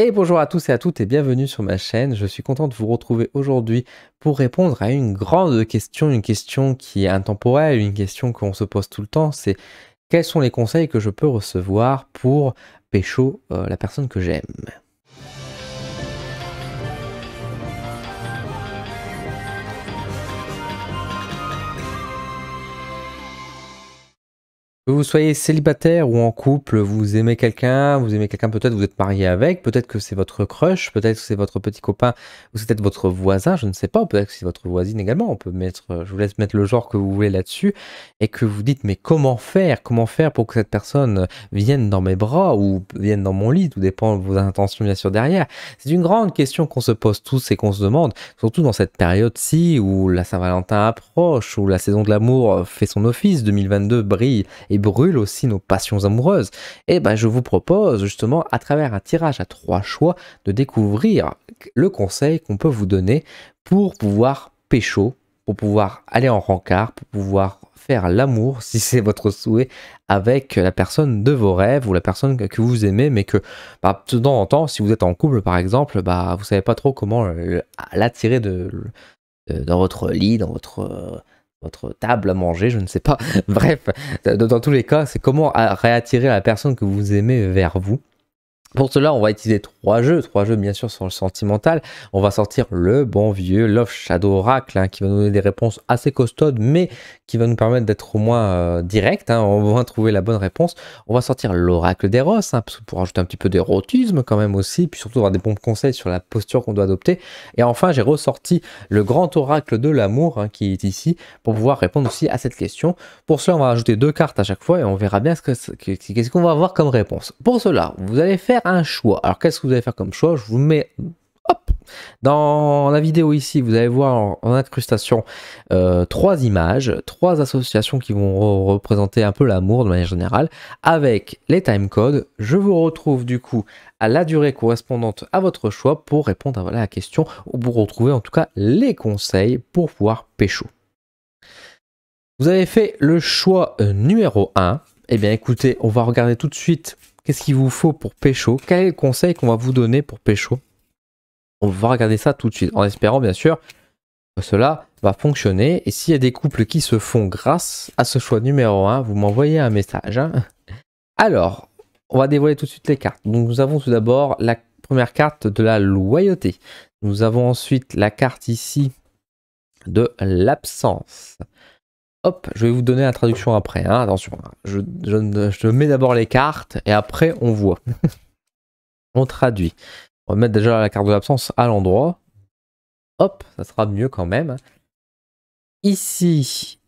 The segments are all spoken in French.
Et bonjour à tous et à toutes et bienvenue sur ma chaîne. Je suis content de vous retrouver aujourd'hui pour répondre à une grande question, une question qui est intemporelle, une question qu'on se pose tout le temps, c'est quels sont les conseils que je peux recevoir pour pécho la personne que j'aime. Que vous soyez célibataire ou en couple, vous aimez quelqu'un peut-être vous êtes marié avec, peut-être que c'est votre crush, peut-être que c'est votre petit copain, ou c'est peut-être votre voisin, je ne sais pas, peut-être que c'est votre voisine également, on peut mettre, je vous laisse mettre le genre que vous voulez là-dessus, et que vous dites mais comment faire pour que cette personne vienne dans mes bras ou vienne dans mon lit, tout dépend de vos intentions bien sûr derrière. C'est une grande question qu'on se pose tous et qu'on se demande, surtout dans cette période-ci où la Saint-Valentin approche, où la saison de l'amour fait son office, 2022 brille et brûle aussi nos passions amoureuses. Et ben je vous propose justement à travers un tirage à 3 choix de découvrir le conseil qu'on peut vous donner pour pouvoir pécho, pour pouvoir aller en rencard, pour pouvoir faire l'amour si c'est votre souhait avec la personne de vos rêves ou la personne que vous aimez mais que de temps en temps si vous êtes en couple par exemple vous savez pas trop comment l'attirer dans votre lit, dans votre table à manger, je ne sais pas. Bref, dans tous les cas, c'est comment réattirer la personne que vous aimez vers vous. Pour cela, on va utiliser trois jeux bien sûr sur le sentimental. On va sortir le bon vieux Love Shadow Oracle qui va nous donner des réponses assez costaudes, mais qui va nous permettre d'être au moins direct, on va trouver la bonne réponse. On va sortir l'Oracle d'Eros, parce que pour ajouter un petit peu d'érotisme quand même aussi, puis surtout avoir des bons conseils sur la posture qu'on doit adopter. Et enfin, j'ai ressorti le grand Oracle de l'amour qui est ici, pour pouvoir répondre aussi à cette question. Pour cela, on va ajouter 2 cartes à chaque fois et on verra bien qu'est-ce qu'on va avoir comme réponse. Pour cela, vous allez faire un choix. Alors qu'est-ce que vous allez faire comme choix? Je vous mets dans la vidéo ici, vous allez voir en incrustation 3 images, 3 associations qui vont représenter un peu l'amour de manière générale, avec les timecodes. Je vous retrouve du coup à la durée correspondante à votre choix pour répondre à la question, ou pour retrouver en tout cas les conseils pour pouvoir pécho. Vous avez fait le choix numéro 1. Eh bien écoutez, on va regarder tout de suite qu'est-ce qu'il vous faut pour pécho, quel est le conseil qu'on va vous donner pour pécho. On va regarder ça tout de suite, en espérant bien sûr que cela va fonctionner. Et s'il y a des couples qui se font grâce à ce choix numéro 1, vous m'envoyez un message. Alors, on va dévoiler tout de suite les cartes. Donc nous avons tout d'abord la première carte de la loyauté. Nous avons ensuite la carte ici de l'absence. Hop, je vais vous donner la traduction après, attention. Je mets d'abord les cartes et après on voit. On traduit. On va mettre déjà la carte de l'absence à l'endroit. Hop, ça sera mieux quand même. Ici,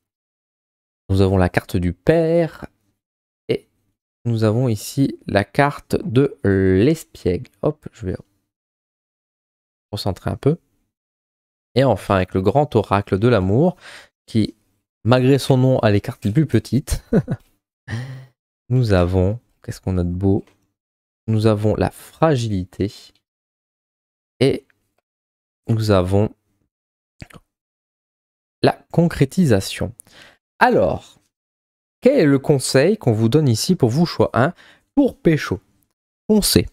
nous avons la carte du père. Et nous avons ici la carte de l'espiègle. Hop, je vais recentrer un peu. Et enfin, avec le grand oracle de l'amour, qui, malgré son nom, a les cartes les plus petites. Nous avons, qu'est-ce qu'on a de beau? Nous avons la fragilité. Et nous avons la concrétisation. Alors, quel est le conseil qu'on vous donne ici pour vous, choix 1, pour pécho? Foncez.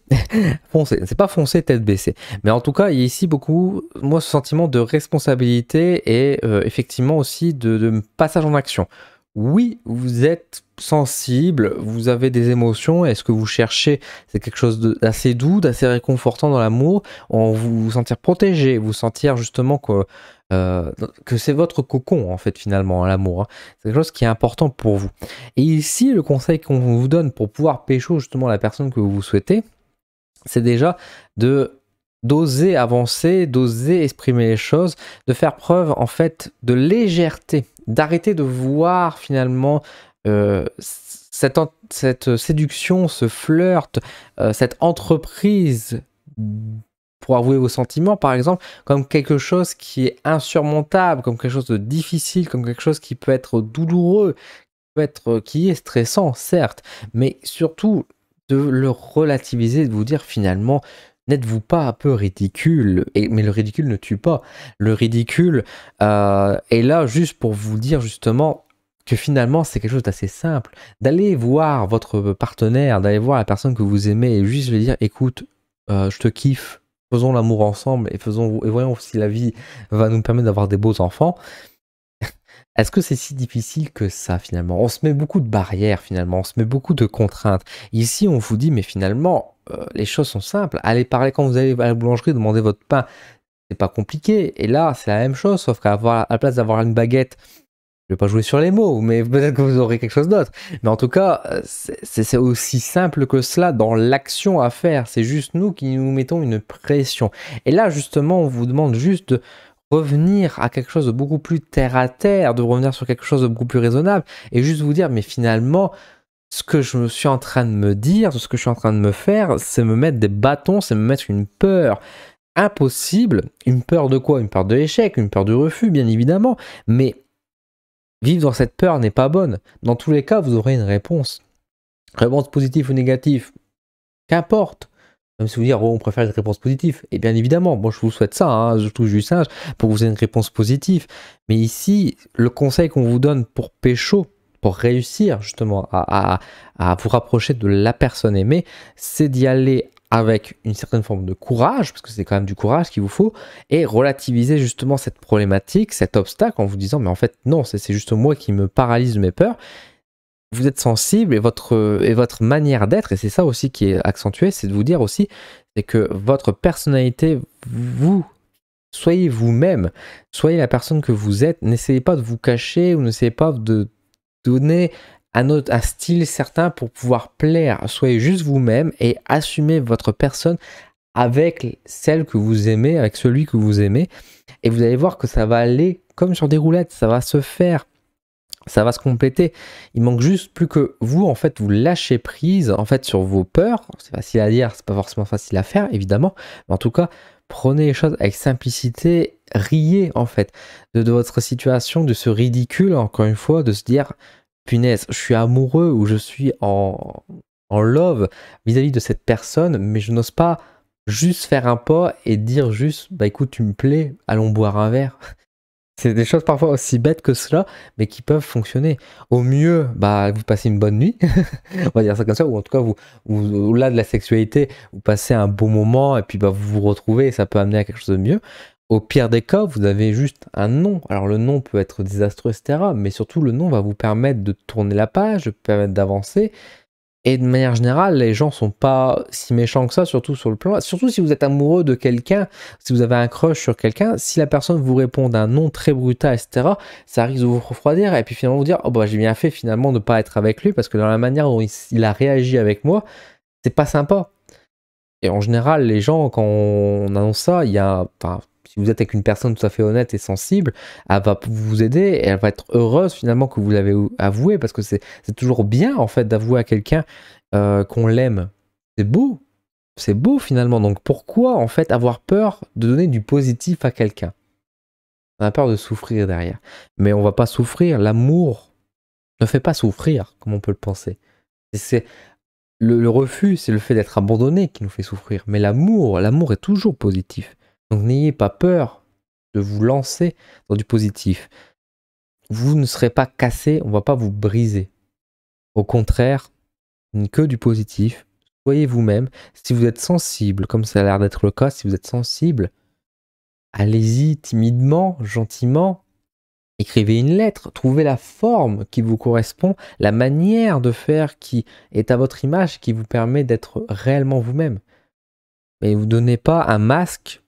Foncez. C'est pas foncer tête baissée. Mais en tout cas, il y a ici beaucoup, moi, ce sentiment de responsabilité et effectivement aussi de passage en action. Oui, vous êtes sensible, vous avez des émotions, et ce que vous cherchez, c'est quelque chose d'assez doux, d'assez réconfortant dans l'amour, vous sentir protégé, vous sentir justement que c'est votre cocon en fait finalement l'amour. C'est quelque chose qui est important pour vous. Et ici, le conseil qu'on vous donne pour pouvoir pécho justement la personne que vous souhaitez, c'est déjà d'oser avancer, d'oser exprimer les choses, de faire preuve en fait de légèreté, d'arrêter de voir finalement cette séduction, ce flirt, cette entreprise pour avouer vos sentiments par exemple, comme quelque chose qui est insurmontable, comme quelque chose de difficile, comme quelque chose qui peut être douloureux, qui est stressant certes, mais surtout de le relativiser, de vous dire finalement, n'êtes-vous pas un peu ridicule? Mais le ridicule ne tue pas. Le ridicule est là juste pour vous dire justement que finalement c'est quelque chose d'assez simple. D'aller voir votre partenaire, d'aller voir la personne que vous aimez et juste lui dire écoute, je te kiffe, faisons l'amour ensemble et voyons si la vie va nous permettre d'avoir des beaux enfants. Est-ce que c'est si difficile que ça finalement? On se met beaucoup de barrières finalement, on se met beaucoup de contraintes. Ici, on vous dit, mais finalement, les choses sont simples. Allez parler quand vous allez à la boulangerie, demandez votre pain. C'est pas compliqué. Et là, c'est la même chose, sauf à la place d'avoir une baguette, je vais pas jouer sur les mots, mais peut-être que vous aurez quelque chose d'autre. Mais en tout cas, c'est aussi simple que cela dans l'action à faire. C'est juste nous qui nous mettons une pression. Et là, justement, on vous demande juste de revenir à quelque chose de beaucoup plus terre à terre, de revenir sur quelque chose de beaucoup plus raisonnable, et juste vous dire, mais finalement, ce que je suis en train de me dire, ce que je suis en train de me faire, c'est me mettre des bâtons, c'est me mettre une peur impossible. Une peur de quoi? Une peur de l'échec, une peur du refus, bien évidemment. Mais vivre dans cette peur n'est pas bonne. Dans tous les cas, vous aurez une réponse. Réponse positive ou négative, qu'importe. Même si vous dites, oh, on préfère une réponse positive. Et bien évidemment, moi je vous souhaite ça, hein, je touche du singe, pour que vous ayez une réponse positive. Mais ici, le conseil qu'on vous donne pour pécho, pour réussir justement à vous rapprocher de la personne aimée, c'est d'y aller avec une certaine forme de courage, parce que c'est quand même du courage qu'il vous faut, et relativiser justement cette problématique, cet obstacle, en vous disant, mais en fait non, c'est juste moi qui me paralyse de mes peurs. Vous êtes sensible et votre manière d'être, et c'est ça aussi qui est accentué, c'est de vous dire aussi, c'est que votre personnalité, vous, soyez vous-même, soyez la personne que vous êtes, n'essayez pas de vous cacher ou n'essayez pas de donner un style certain pour pouvoir plaire, soyez juste vous-même et assumez votre personne avec celle que vous aimez, avec celui que vous aimez, et vous allez voir que ça va aller comme sur des roulettes, ça va se faire. Ça va se compléter. Il manque juste plus que vous, en fait, vous lâchez prise, en fait, sur vos peurs. C'est facile à dire, c'est pas forcément facile à faire, évidemment. Mais en tout cas, prenez les choses avec simplicité, riez, en fait, de votre situation, de ce ridicule, encore une fois, de se dire, punaise, je suis amoureux ou je suis en love vis-à-vis de cette personne, mais je n'ose pas juste faire un pas et dire juste, bah écoute, tu me plais, allons boire un verre. C'est des choses parfois aussi bêtes que cela, mais qui peuvent fonctionner. Au mieux, bah, vous passez une bonne nuit, on va dire ça comme ça, ou en tout cas, au-delà de la sexualité, vous passez un bon moment et puis bah, vous vous retrouvez et ça peut amener à quelque chose de mieux. Au pire des cas, vous avez juste un nom. Alors le nom peut être désastreux, etc. Mais surtout, le nom va vous permettre de tourner la page, de permettre d'avancer. Et de manière générale, les gens sont pas si méchants que ça, surtout sur le plan. Surtout si vous êtes amoureux de quelqu'un, si vous avez un crush sur quelqu'un, si la personne vous répond d'un nom très brutal, etc., ça risque de vous refroidir et puis finalement vous dire, oh bah j'ai bien fait finalement de pas être avec lui parce que dans la manière dont il a réagi avec moi, c'est pas sympa. Et en général, les gens, quand on annonce ça, il y a, enfin, si vous êtes avec une personne tout à fait honnête et sensible, elle va vous aider et elle va être heureuse finalement que vous l'avez avoué parce que c'est toujours bien en fait d'avouer à quelqu'un qu'on l'aime. C'est beau finalement. Donc pourquoi en fait avoir peur de donner du positif à quelqu'un? On a peur de souffrir derrière. Mais on va pas souffrir. L'amour ne fait pas souffrir comme on peut le penser. C'est le refus, c'est le fait d'être abandonné qui nous fait souffrir. Mais l'amour est toujours positif. Donc n'ayez pas peur de vous lancer dans du positif. Vous ne serez pas cassé, on ne va pas vous briser. Au contraire, que du positif. Soyez vous-même. Si vous êtes sensible, comme ça a l'air d'être le cas, si vous êtes sensible, allez-y timidement, gentiment. Écrivez une lettre, trouvez la forme qui vous correspond, la manière de faire qui est à votre image, qui vous permet d'être réellement vous-même. Mais vous ne donnez pas un masque,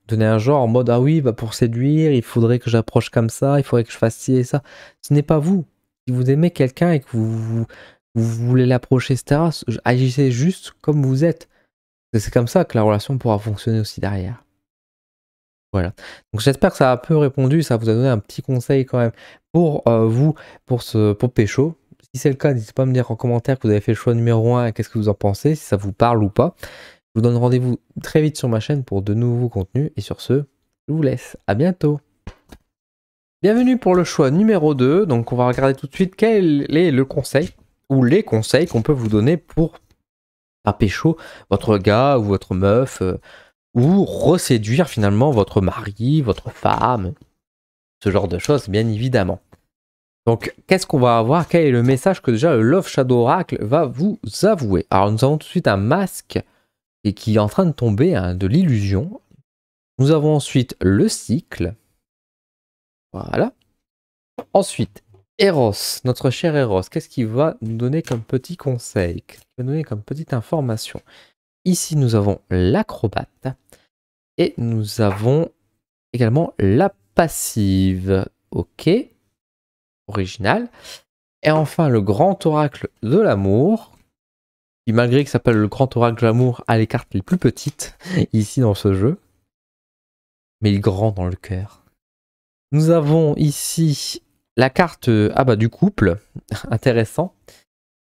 donnez un genre en mode ah oui, bah pour séduire, il faudrait que j'approche comme ça, il faudrait que je fasse ci et ça. Ce n'est pas vous. Si vous aimez quelqu'un et que vous voulez l'approcher, etc., agissez juste comme vous êtes. C'est comme ça que la relation pourra fonctionner aussi derrière. Voilà. Donc j'espère que ça a un peu répondu, ça vous a donné un petit conseil quand même pour vous, pour Pécho. Si c'est le cas, n'hésitez pas à me dire en commentaire que vous avez fait le choix numéro 1 et qu'est-ce que vous en pensez, si ça vous parle ou pas. Je vous donne rendez-vous très vite sur ma chaîne pour de nouveaux contenus. Et sur ce, je vous laisse. À bientôt. Bienvenue pour le choix numéro 2. Donc on va regarder tout de suite quel est le conseil ou les conseils qu'on peut vous donner pour pécho votre gars ou votre meuf. Ou reséduire finalement votre mari, votre femme, ce genre de choses, bien évidemment. Donc, qu'est-ce qu'on va avoir? Quel est le message que déjà le Love Shadow Oracle va vous avouer? Alors, nous avons tout de suite un masque et qui est en train de tomber, hein, de l'illusion. Nous avons ensuite le cycle. Voilà. Ensuite, Eros, notre cher Eros, qu'est-ce qu'il va nous donner comme petit conseil? Qu'est-ce qu'il va nous donner comme petite information? Ici, nous avons l'acrobate et nous avons également la passive. Ok, original. Et enfin, le grand oracle de l'amour, qui malgré qu'il s'appelle le grand oracle de l'amour, a les cartes les plus petites ici dans ce jeu, mais il est grand dans le cœur. Nous avons ici la carte du couple, intéressant.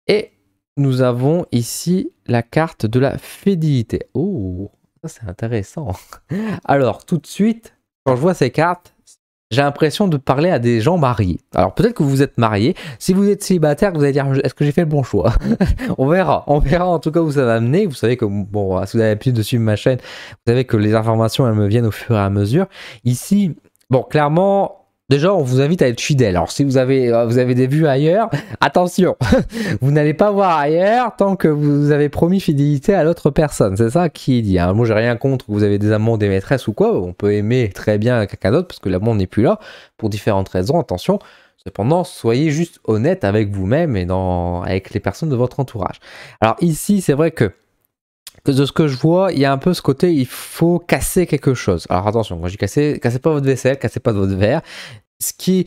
Et nous avons ici la carte de la fidélité. Oh, ça c'est intéressant. Alors, tout de suite, quand je vois ces cartes, j'ai l'impression de parler à des gens mariés. Alors, peut-être que vous êtes mariés. Si vous êtes célibataire, vous allez dire, est-ce que j'ai fait le bon choix? On verra en tout cas où ça va mener. Vous savez que, bon, si vous avez l'habitude de suivre ma chaîne, vous savez que les informations, elles me viennent au fur et à mesure. Ici, bon, clairement... Déjà, on vous invite à être fidèle. Alors, si vous avez des vues ailleurs, attention, vous n'allez pas voir ailleurs tant que vous avez promis fidélité à l'autre personne. C'est ça qui est dit. Hein. Moi, j'ai rien contre que vous avez des amants, des maîtresses ou quoi. On peut aimer très bien quelqu'un d'autre parce que l'amour n'est plus là pour différentes raisons. Attention. Cependant, soyez juste honnête avec vous-même et avec les personnes de votre entourage. Alors ici, c'est vrai que de ce que je vois, il y a un peu ce côté, il faut casser quelque chose. Alors attention, quand je dis casser pas votre vaisselle, cassez pas votre verre. Ce qui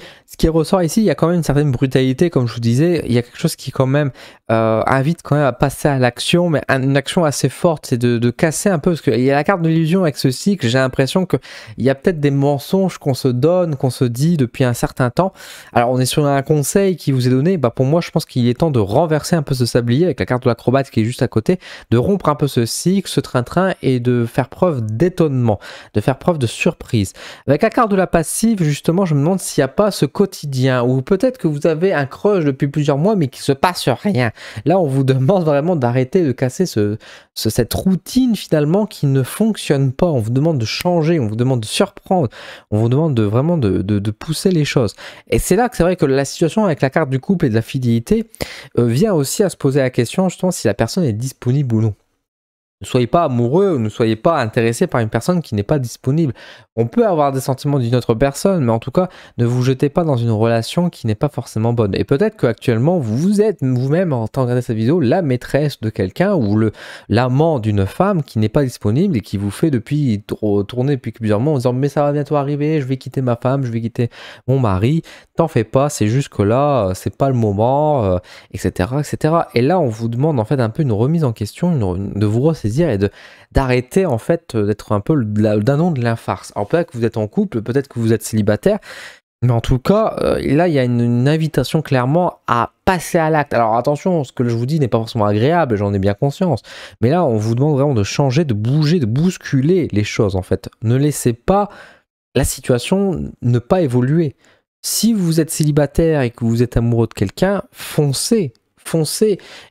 ressort ici, il y a quand même une certaine brutalité, comme je vous disais, il y a quelque chose qui quand même invite quand même à passer à l'action, mais une action assez forte, c'est de casser un peu, parce qu'il y a la carte de l'illusion avec ce cycle, j'ai l'impression qu'il y a peut-être des mensonges qu'on se donne, qu'on se dit depuis un certain temps. Alors on est sur un conseil qui vous est donné, pour moi je pense qu'il est temps de renverser un peu ce sablier avec la carte de l'acrobate qui est juste à côté, de rompre un peu ce cycle, ce train-train, et de faire preuve d'étonnement, de faire preuve de surprise. Avec la carte de la passive, justement, je me demande s'il n'y a pas ce quotidien, ou peut-être que vous avez un crush depuis plusieurs mois mais qu'il ne se passe rien. Là, on vous demande vraiment d'arrêter de casser cette routine finalement qui ne fonctionne pas. On vous demande de changer, on vous demande de surprendre, on vous demande vraiment de pousser les choses. Et c'est là que c'est vrai que la situation avec la carte du couple et de la fidélité vient aussi à se poser la question justement si la personne est disponible ou non. Ne soyez pas amoureux, ne soyez pas intéressé par une personne qui n'est pas disponible. On peut avoir des sentiments d'une autre personne, mais en tout cas, ne vous jetez pas dans une relation qui n'est pas forcément bonne. Et peut-être qu'actuellement, vous êtes vous-même, en train de regarder cette vidéo, la maîtresse de quelqu'un ou l'amant d'une femme qui n'est pas disponible et qui vous fait tourner depuis plusieurs mois en disant « mais ça va bientôt arriver, je vais quitter ma femme, je vais quitter mon mari, t'en fais pas, c'est juste que là, c'est pas le moment, etc., etc. » Et là, on vous demande en fait un peu une remise en question, de vous ressaisir et d'arrêter en fait d'être un peu le dindon de l'infarce. Alors peut-être que vous êtes en couple, peut-être que vous êtes célibataire, mais en tout cas, là il y a une invitation clairement à passer à l'acte. Alors attention, ce que je vous dis n'est pas forcément agréable, j'en ai bien conscience, mais là on vous demande vraiment de changer, de bouger, de bousculer les choses en fait. Ne laissez pas la situation ne pas évoluer. Si vous êtes célibataire et que vous êtes amoureux de quelqu'un, foncez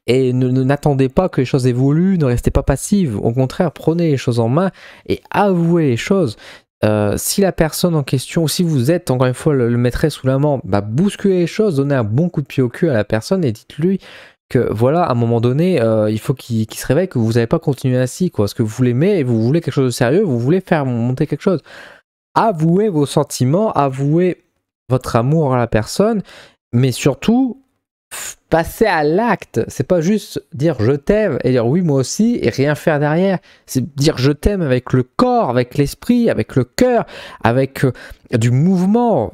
et n'attendez pas que les choses évoluent, ne restez pas passive, au contraire prenez les choses en main et avouez les choses. Si la personne en question, ou si vous êtes encore une fois le maîtresse ou l'amant, bousculez les choses, donnez un bon coup de pied au cul à la personne et dites-lui que voilà, à un moment donné, il faut qu'il se réveille, que vous n'allez pas continuer ainsi, quoi, parce que vous l'aimez et vous voulez quelque chose de sérieux, vous voulez faire monter quelque chose. Avouez vos sentiments, avouez votre amour à la personne, mais surtout passer à l'acte. C'est pas juste dire je t'aime et dire oui moi aussi et rien faire derrière. C'est dire je t'aime avec le corps, avec l'esprit, avec le cœur, avec du mouvement.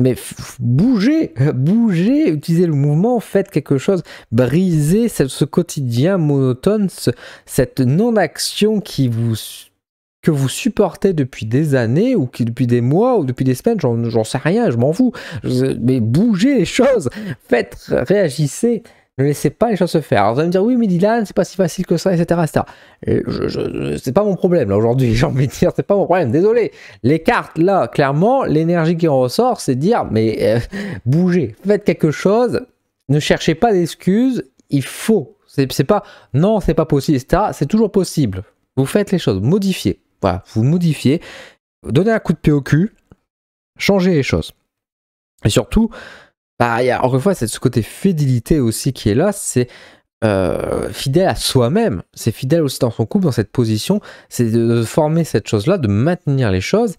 Mais bougez, utilisez le mouvement, faites quelque chose, brisez ce quotidien monotone, cette non-action que vous supportez depuis des années, ou depuis des mois, ou depuis des semaines, j'en sais rien, je m'en fous. Mais bougez les choses, réagissez, ne laissez pas les choses se faire. Alors vous allez me dire, oui mais Dylan, c'est pas si facile que ça, etc. C'est pas mon problème là aujourd'hui, j'ai envie de dire, c'est pas mon problème, désolé. Les cartes là, clairement, l'énergie qui en ressort, c'est de dire, mais bougez, faites quelque chose, ne cherchez pas d'excuses, il faut. C'est pas, non c'est pas possible, etc. C'est toujours possible. Vous faites les choses, modifiez. Voilà, vous modifiez, donnez un coup de pied au cul, changez les choses. Et surtout, il y a encore une fois ce côté fidélité aussi qui est là, c'est fidèle à soi-même, c'est fidèle aussi dans son couple, dans cette position, c'est de former cette chose-là, de maintenir les choses.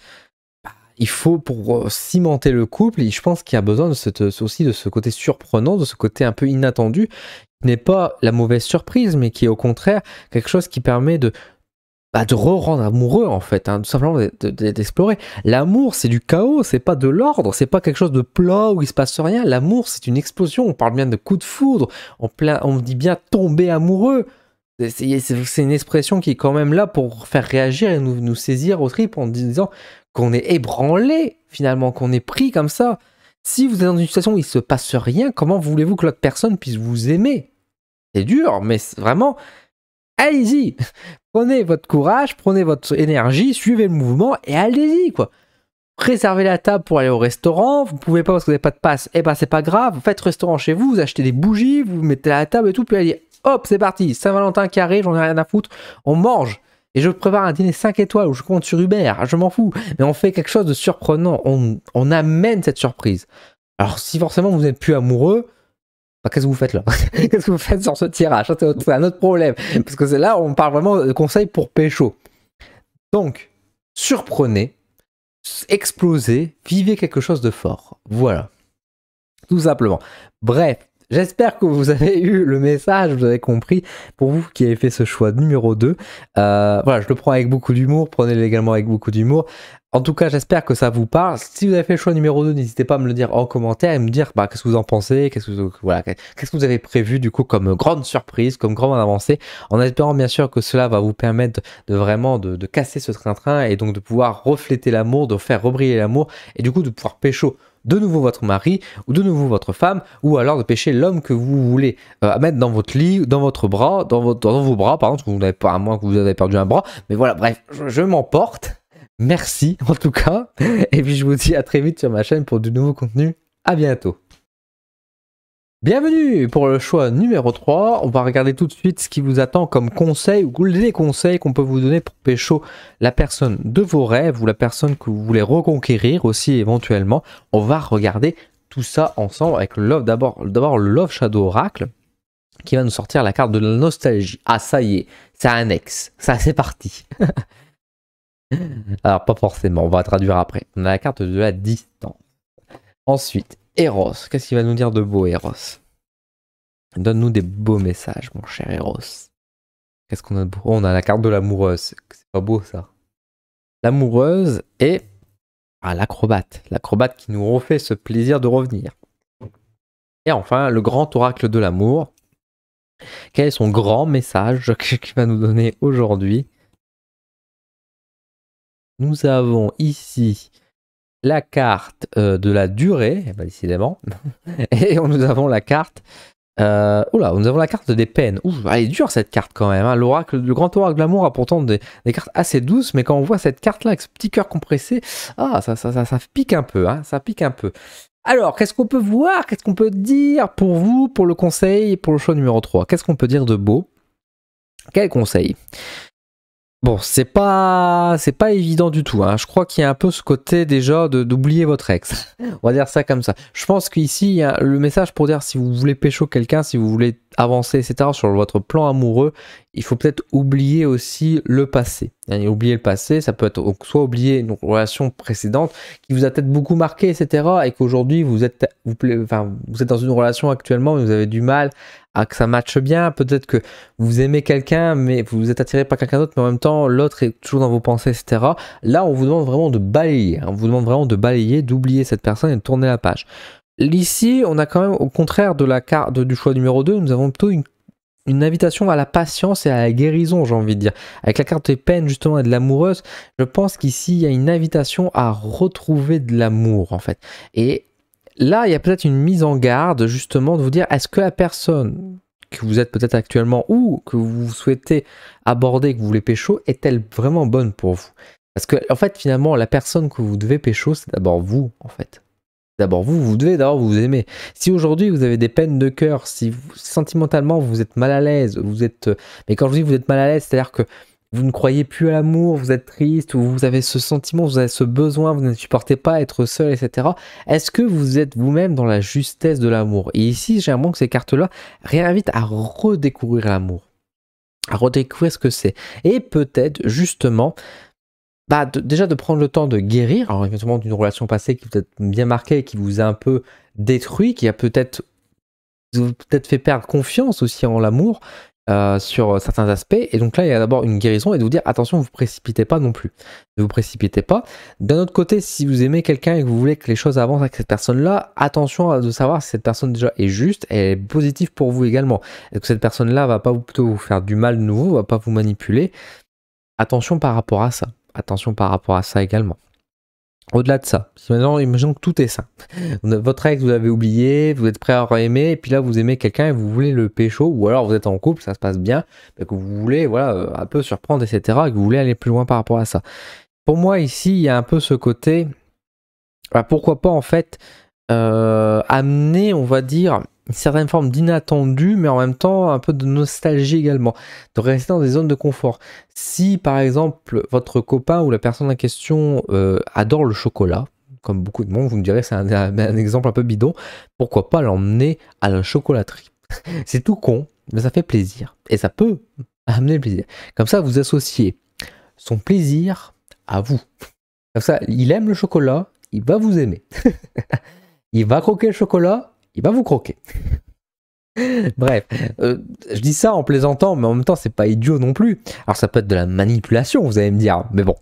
Il faut pour cimenter le couple, et je pense qu'il y a besoin de aussi de ce côté surprenant, de ce côté un peu inattendu, qui n'est pas la mauvaise surprise, mais qui est au contraire quelque chose qui permet de re-rendre amoureux en fait, hein, tout simplement d'explorer. L'amour, c'est du chaos, c'est pas de l'ordre, c'est pas quelque chose de plat où il se passe rien. L'amour, c'est une explosion, on parle bien de coup de foudre, on dit bien tomber amoureux. C'est une expression qui est quand même là pour faire réagir et nous saisir au tripes en disant qu'on est ébranlé finalement, qu'on est pris comme ça. Si vous êtes dans une situation où il se passe rien, comment voulez-vous que l'autre personne puisse vous aimer? C'est dur, mais vraiment, allez-y. Prenez votre courage, prenez votre énergie, suivez le mouvement et allez-y quoi. Réservez la table pour aller au restaurant, vous pouvez pas parce que vous n'avez pas de passe, eh ben c'est pas grave, vous faites restaurant chez vous, vous achetez des bougies, vous mettez à la table et tout, puis allez, hop, c'est parti, Saint-Valentin qui arrive, j'en ai rien à foutre, on mange. Et je prépare un dîner 5 étoiles où je compte sur Uber, je m'en fous, mais on fait quelque chose de surprenant, on amène cette surprise. Alors si forcément vous n'êtes plus amoureux, bah, qu'est-ce que vous faites là? Qu'est-ce que vous faites sur ce tirage? C'est un autre problème, parce que c'est là on parle vraiment de conseils pour pécho. Donc, surprenez, explosez, vivez quelque chose de fort. Voilà. Tout simplement. Bref, j'espère que vous avez eu le message, vous avez compris. Pour vous qui avez fait ce choix numéro 2, voilà, je le prends avec beaucoup d'humour, prenez-le également avec beaucoup d'humour. En tout cas, j'espère que ça vous parle. Si vous avez fait le choix numéro 2, n'hésitez pas à me le dire en commentaire et me dire qu'est-ce que vous en pensez, qu'est-ce que vous avez prévu du coup comme grande surprise, comme grande avancée, en espérant bien sûr que cela va vous permettre de vraiment de casser ce train-train et donc de pouvoir refléter l'amour, de faire rebriller l'amour et du coup de pouvoir pécho de nouveau votre mari ou de nouveau votre femme ou alors de pêcher l'homme que vous voulez mettre dans votre lit, dans votre bras, dans vos bras, par exemple, que vous n'avez pas, à moins que vous avez perdu un bras, mais voilà, bref, je m'emporte. Merci en tout cas, et puis je vous dis à très vite sur ma chaîne pour de nouveaux contenus. À bientôt. Bienvenue pour le choix numéro 3. On va regarder tout de suite ce qui vous attend comme conseil ou les conseils qu'on peut vous donner pour pécho la personne de vos rêves ou la personne que vous voulez reconquérir aussi éventuellement. On va regarder tout ça ensemble avec d'abord le Love Shadow Oracle qui va nous sortir la carte de la nostalgie. Ah ça y est, c'est un ex. Ça c'est parti. Alors pas forcément, on va traduire après. On a la carte de la distance. Ensuite, Eros. Qu'est-ce qu'il va nous dire de beau, Eros? Donne-nous des beaux messages, mon cher Eros. Qu'est-ce qu'on a de beau? Oh, on a la carte de l'amoureuse. C'est pas beau, ça. L'amoureuse et l'acrobate. L'acrobate qui nous refait ce plaisir de revenir. Et enfin, le grand oracle de l'amour. Quel est son grand message qu'il va nous donner aujourd'hui? Nous avons ici la carte de la durée, décidément, et nous avons la carte, nous avons la carte des peines. Ouh, elle est dure cette carte quand même. Hein. L'oracle, le grand oracle de l'amour a pourtant des cartes assez douces, mais quand on voit cette carte là avec ce petit cœur compressé, ça pique un peu, hein, ça pique un peu. Alors, qu'est-ce qu'on peut voir, qu'est-ce qu'on peut dire pour vous, pour le conseil, pour le choix numéro 3? Qu'est-ce qu'on peut dire de beau? Quel conseil? Bon, c'est pas évident du tout. Hein. Je crois qu'il y a un peu ce côté déjà d'oublier votre ex. On va dire ça comme ça. Je pense qu'ici, il y a le message pour dire si vous voulez pécho quelqu'un, si vous voulez avancer, etc. sur votre plan amoureux, il faut peut-être oublier aussi le passé. Et oublier le passé, ça peut être soit oublier une relation précédente qui vous a peut-être beaucoup marqué, etc. Et qu'aujourd'hui, vous êtes dans une relation actuellement et vous avez du mal à que ça matche bien. Peut-être que vous aimez quelqu'un, mais vous êtes attiré par quelqu'un d'autre, mais en même temps, l'autre est toujours dans vos pensées, etc. Là, on vous demande vraiment de balayer. On vous demande vraiment de balayer, d'oublier cette personne et de tourner la page. Ici, on a quand même, au contraire de la carte du choix numéro 2, nous avons plutôt une invitation à la patience et à la guérison, j'ai envie de dire. Avec la carte des peines, justement, et de l'amoureuse, je pense qu'ici, il y a une invitation à retrouver de l'amour, en fait. Et là, il y a peut-être une mise en garde, justement, de vous dire, est-ce que la personne que vous êtes peut-être actuellement ou que vous souhaitez aborder, que vous voulez pécho, est-elle vraiment bonne pour vous? Parce que, en fait, finalement, la personne que vous devez pécho, c'est d'abord vous, en fait. D'abord, vous devez d'abord vous aimer. Si aujourd'hui vous avez des peines de cœur, si sentimentalement vous êtes mal à l'aise, mais quand je dis vous êtes mal à l'aise, c'est-à-dire que vous ne croyez plus à l'amour, vous êtes triste, ou vous avez ce sentiment, vous avez ce besoin, vous ne supportez pas être seul, etc. Est-ce que vous êtes vous-même dans la justesse de l'amour? Et ici, j'ai l'impression que ces cartes-là réinvitent à redécouvrir l'amour, à redécouvrir ce que c'est. Et peut-être, justement, déjà de prendre le temps de guérir, alors éventuellement d'une relation passée qui peut être bien marquée, qui vous a un peu détruit, qui a peut-être vous a peut-être fait perdre confiance aussi en l'amour sur certains aspects. Et donc là, il y a d'abord une guérison et de vous dire attention, vous ne vous précipitez pas non plus. Ne vous précipitez pas. D'un autre côté, si vous aimez quelqu'un et que vous voulez que les choses avancent avec cette personne-là, attention de savoir si cette personne déjà est juste et est positive pour vous également. Et que cette personne-là va pas plutôt vous faire du mal de nouveau, va pas vous manipuler. Attention par rapport à ça. Attention par rapport à ça également. Au-delà de ça, imaginons que tout est sain. Votre ex, vous l'avez oublié, vous êtes prêt à aimer, et puis là, vous aimez quelqu'un et vous voulez le pécho, ou alors vous êtes en couple, ça se passe bien, mais que vous voulez voilà, un peu surprendre, etc., et que vous voulez aller plus loin par rapport à ça. Pour moi, ici, il y a un peu ce côté, pourquoi pas en fait, amener, on va dire, une certaine forme d'inattendu, mais en même temps un peu de nostalgie également, de rester dans des zones de confort. Si par exemple votre copain ou la personne en question adore le chocolat, comme beaucoup de monde, vous me direz c'est un exemple un peu bidon, pourquoi pas l'emmener à la chocolaterie? C'est tout con, mais ça fait plaisir, et ça peut amener le plaisir. Comme ça, vous associez son plaisir à vous. Comme ça, il aime le chocolat, il va vous aimer. Il va croquer le chocolat, il va vous croquer. Bref, je dis ça en plaisantant, mais en même temps, c'est pas idiot non plus. Alors, ça peut être de la manipulation, vous allez me dire, mais bon.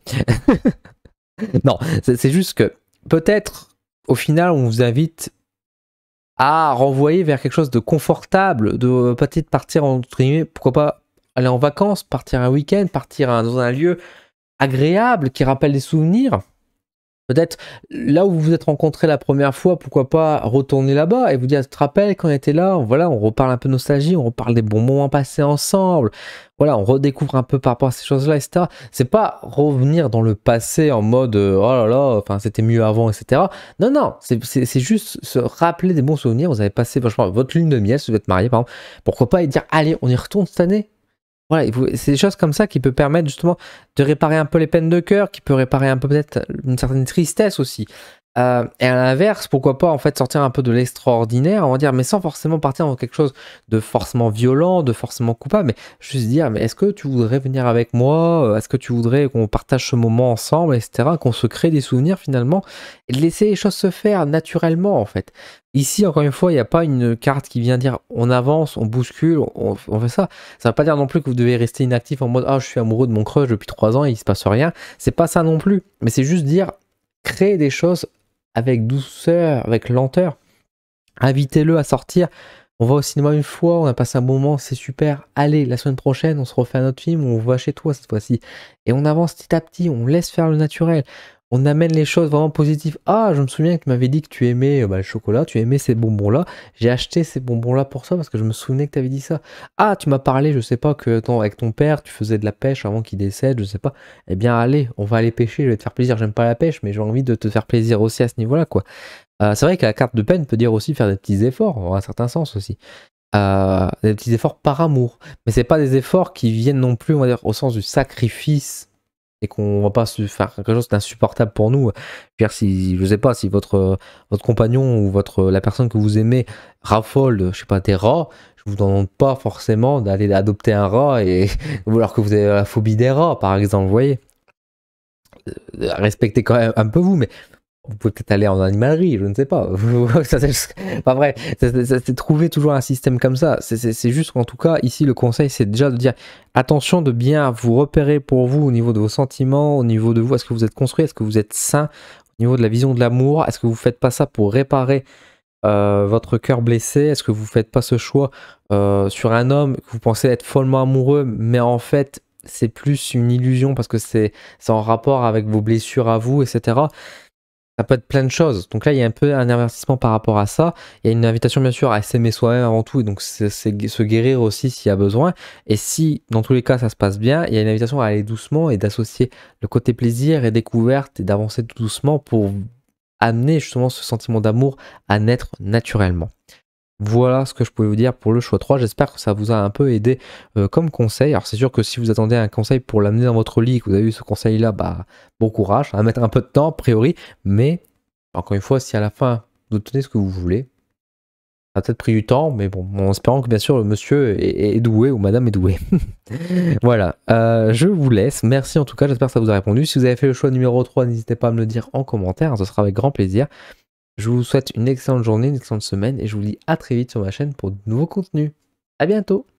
Non, c'est juste que peut-être, au final, on vous invite à renvoyer vers quelque chose de confortable, de peut-être partir entre guillemets, pourquoi pas aller en vacances, partir un week-end, partir dans un lieu agréable qui rappelle des souvenirs. Peut-être là où vous vous êtes rencontrés la première fois, pourquoi pas retourner là-bas et vous dire, tu te rappelles quand on était là, voilà, on reparle un peu de nostalgie, on reparle des bons moments passés ensemble, voilà, on redécouvre un peu par rapport à ces choses-là, etc. C'est pas revenir dans le passé en mode, oh là là, enfin c'était mieux avant, etc. Non, non, c'est juste se rappeler des bons souvenirs, vous avez passé, franchement, votre lune de miel, si vous êtes marié par exemple, pourquoi pas et dire, allez, on y retourne cette année. Voilà, c'est des choses comme ça qui peuvent permettre justement de réparer un peu les peines de cœur, qui peut réparer un peu peut-être une certaine tristesse aussi. Et à l'inverse, pourquoi pas en fait sortir un peu de l'extraordinaire, on va dire, mais sans forcément partir dans quelque chose de forcément violent, de forcément coupable, mais juste dire, mais est-ce que tu voudrais venir avec moi? Est-ce que tu voudrais qu'on partage ce moment ensemble, etc., qu'on se crée des souvenirs finalement, et de laisser les choses se faire naturellement en fait. Ici, encore une fois, il n'y a pas une carte qui vient dire on avance, on bouscule, on fait ça. Ça ne veut pas dire non plus que vous devez rester inactif en mode ah, je suis amoureux de mon crush depuis 3 ans et il se passe rien. C'est pas ça non plus. Mais c'est juste dire créer des choses avec douceur, avec lenteur. Invitez-le à sortir. On va au cinéma une fois, on a passé un bon moment, c'est super. Allez, la semaine prochaine, on se refait un autre film, on va chez toi cette fois-ci. Et on avance petit à petit, on laisse faire le naturel. On amène les choses vraiment positives. Ah, je me souviens que tu m'avais dit que tu aimais le chocolat, tu aimais ces bonbons-là. J'ai acheté ces bonbons-là pour ça parce que je me souvenais que tu avais dit ça. Ah, tu m'as parlé, je sais pas, que avec ton père, tu faisais de la pêche avant qu'il décède, je sais pas. Eh bien, allez, on va aller pêcher, je vais te faire plaisir. J'aime pas la pêche, mais j'ai envie de te faire plaisir aussi à ce niveau-là, quoi. C'est vrai que la carte de peine peut dire aussi faire des petits efforts, en un certain sens aussi. Des petits efforts par amour. Mais c'est pas des efforts qui viennent non plus, on va dire, au sens du sacrifice et qu'on va pas se faire quelque chose d'insupportable pour nous. Si je sais pas si votre compagnon ou la personne que vous aimez raffole de, je sais pas, des rats, je vous demande pas forcément d'aller adopter un rat et ou alors que vous avez la phobie des rats par exemple, vous voyez. Respectez quand même un peu vous, mais vous pouvez peut-être aller en animalerie, je ne sais pas. Pas vrai. C'est trouver toujours un système comme ça. C'est juste qu'en tout cas, ici, le conseil, c'est déjà de dire attention de bien vous repérer pour vous au niveau de vos sentiments, au niveau de vous. Est-ce que vous êtes construit? Est-ce que vous êtes sain? Au niveau de la vision de l'amour, est-ce que vous ne faites pas ça pour réparer votre cœur blessé? Est-ce que vous ne faites pas ce choix sur un homme que vous pensez être follement amoureux, mais en fait, c'est plus une illusion parce que c'est en rapport avec vos blessures à vous, etc. Ça peut être plein de choses. Donc là, il y a un peu un avertissement par rapport à ça. Il y a une invitation, bien sûr, à s'aimer soi-même avant tout. Et donc, c'est se guérir aussi s'il y a besoin. Et si, dans tous les cas, ça se passe bien, il y a une invitation à aller doucement et d'associer le côté plaisir et découverte et d'avancer tout doucement pour amener justement ce sentiment d'amour à naître naturellement. Voilà ce que je pouvais vous dire pour le choix 3. J'espère que ça vous a un peu aidé comme conseil. Alors c'est sûr que si vous attendez un conseil pour l'amener dans votre lit, que vous avez eu ce conseil-là, bah bon courage, ça va mettre un peu de temps a priori, mais encore une fois, si à la fin vous obtenez ce que vous voulez, ça a peut-être pris du temps, mais bon, en espérant que bien sûr le monsieur est doué ou madame est douée. Voilà, je vous laisse. Merci en tout cas, j'espère que ça vous a répondu. Si vous avez fait le choix numéro 3, n'hésitez pas à me le dire en commentaire, hein, ce sera avec grand plaisir. Je vous souhaite une excellente journée, une excellente semaine et je vous dis à très vite sur ma chaîne pour de nouveaux contenus. À bientôt!